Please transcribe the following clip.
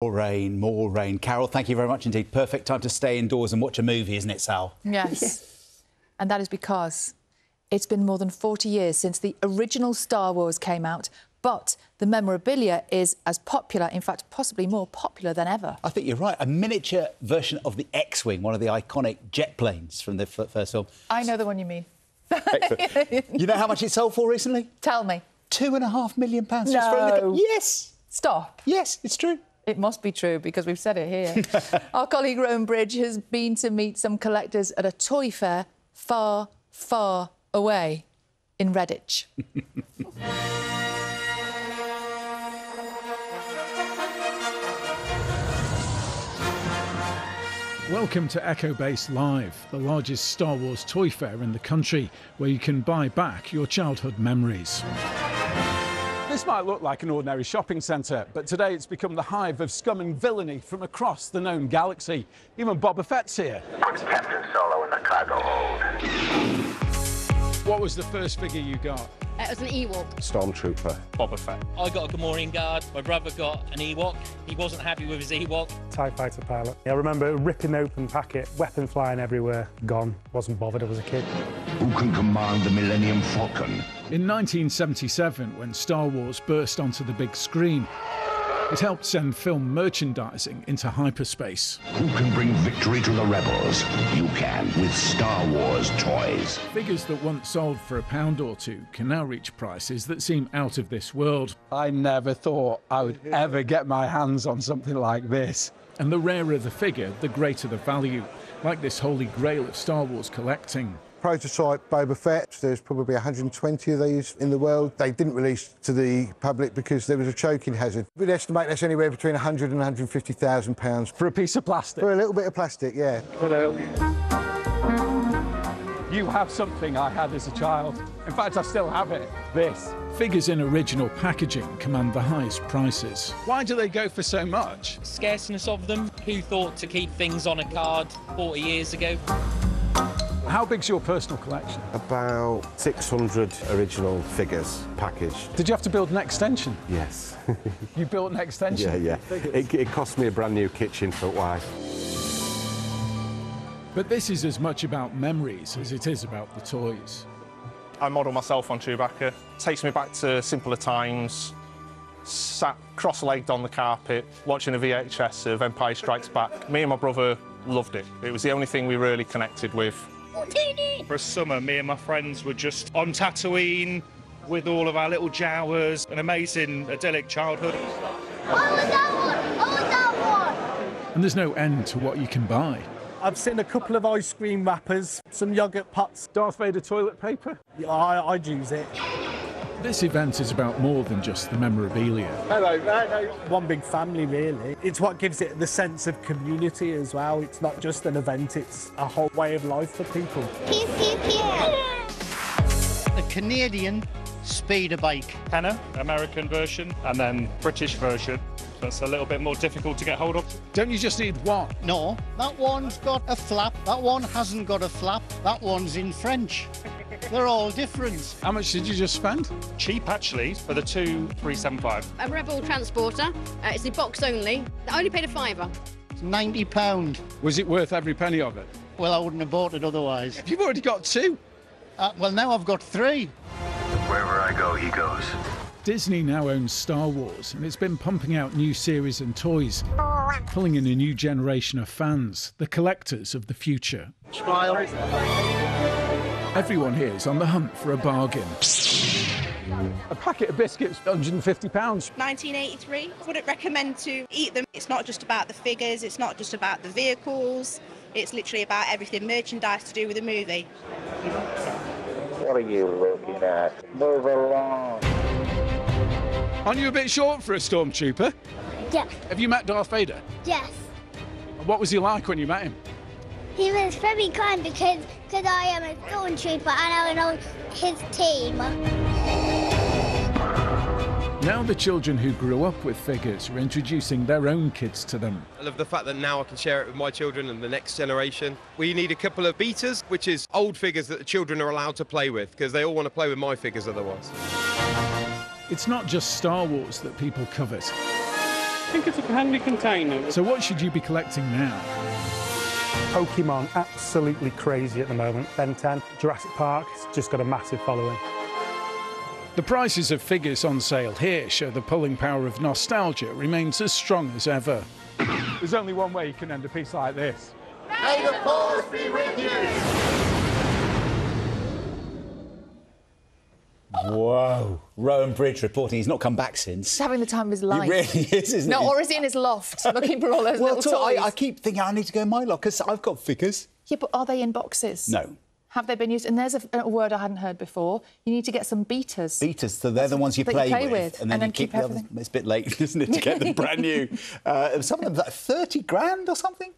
More rain, more rain. Carol, thank you very much indeed. Perfect time to stay indoors and watch a movie, isn't it, Sal? Yes. Yes. And that is because it's been more than 40 years since the original Star Wars came out, but the memorabilia is as popular, in fact, possibly more popular than ever. I think you're right. A miniature version of the X-Wing, one of the iconic jet planes from the first film. I know the one you mean. You know how much it sold for recently? Tell me. £2.5 million. No. Yes. Stop. Yes, it's true. It must be true, because we've said it here. Our colleague Rowan Bridge has been to meet some collectors at a toy fair far, far away in Redditch. Welcome to Echo Base Live, the largest Star Wars toy fair in the country, where you can buy back your childhood memories. This might look like an ordinary shopping centre, but today it's become the hive of scum and villainy from across the known galaxy. Even Boba Fett's here. Put Captain Solo in the cargo hold. What was the first figure you got? It was an Ewok. Stormtrooper. Boba Fett. I got a Gamorrean guard. My brother got an Ewok. He wasn't happy with his Ewok. TIE fighter pilot. I remember ripping open packet, weapon flying everywhere, gone. Wasn't bothered, I was a kid. Who can command the Millennium Falcon? In 1977, when Star Wars burst onto the big screen, it helped send film merchandising into hyperspace. Who can bring victory to the rebels? You can with Star Wars toys. Figures that once sold for £1 or £2 can now reach prices that seem out of this world. I never thought I would ever get my hands on something like this. And the rarer the figure, the greater the value, like this holy grail of Star Wars collecting. Prototype Boba Fett, there's probably 120 of these in the world. They didn't release to the public because there was a choking hazard. We'd estimate that's anywhere between £100,000 and £150,000. For a piece of plastic? For a little bit of plastic, yeah. Hello. You have something I had as a child. In fact, I still have it. This. Figures in original packaging command the highest prices. Why do they go for so much? Scarceness of them. Who thought to keep things on a card 40 years ago? How big's your personal collection? About 600 original figures packaged. Did you have to build an extension? Yes. You built an extension? Yeah. It cost me a brand new kitchen for wife. But this is as much about memories as it is about the toys. I model myself on Chewbacca. Takes me back to simpler times. Sat cross-legged on the carpet, watching a VHS of Empire Strikes Back. Me and my brother loved it. It was the only thing we really connected with. For a summer, me and my friends were just on Tatooine with all of our little Jawas. An amazing, idyllic childhood. Oh, that one! Oh, that one! And there's no end to what you can buy. I've seen a couple of ice cream wrappers, some yoghurt pots. Darth Vader toilet paper? Yeah, I'd use it. This event is about more than just the memorabilia. Hello. One big family, really. It's what gives it the sense of community as well. It's not just an event, it's a whole way of life for people. Pew, pew, pew. A Canadian speeder bike. Henna, American version, and then British version. That's a little bit more difficult to get hold of. Don't you just need one? No, that one's got a flap. That one hasn't got a flap. That one's in French. They're all different. How much did you just spend? Cheap, actually, for the 2375. A Rebel transporter. It's in box only. I only paid a £5. It's £90. Was it worth every penny of it? Well, I wouldn't have bought it otherwise. You've already got 2. Well, now I've got 3. Wherever I go, he goes. Disney now owns Star Wars, and it's been pumping out new series and toys, pulling in a new generation of fans, the collectors of the future. Smile. Everyone here is on the hunt for a bargain. A packet of biscuits, £150. 1983. Wouldn't recommend to eat them. It's not just about the figures, it's not just about the vehicles, it's literally about everything merchandise to do with the movie. What are you looking at? Move along. Aren't you a bit short for a stormtrooper? Yeah. Have you met Darth Vader? Yes. What was he like when you met him? He was very kind because I am a stormtrooper and I know his team. Now the children who grew up with figures are introducing their own kids to them. I love the fact that now I can share it with my children and the next generation. We need a couple of betas, which is old figures that the children are allowed to play with, because they all want to play with my figures otherwise. It's not just Star Wars that people covet. think it's a handy container. So what should you be collecting now? Pokemon, absolutely crazy at the moment. Ben 10, Jurassic Park, it's just got a massive following. The prices of figures on sale here show the pulling power of nostalgia remains as strong as ever. There's only one way you can end a piece like this. May the force be with you! Whoa. Rowan Bridge reporting he's not come back since. He's having the time of his life. He really is, isn't no, he? or is he in his loft looking for all those little toys? I keep thinking I need to go in my loft because I've got figures. Yeah, but are they in boxes? No. Have they been used? And there's a word I hadn't heard before. You need to get some beaters. Beaters, so they're the ones you play with. And then you keep the others. everything. It's a bit late, isn't it, to get them brand new. Some of them like 30 grand or something?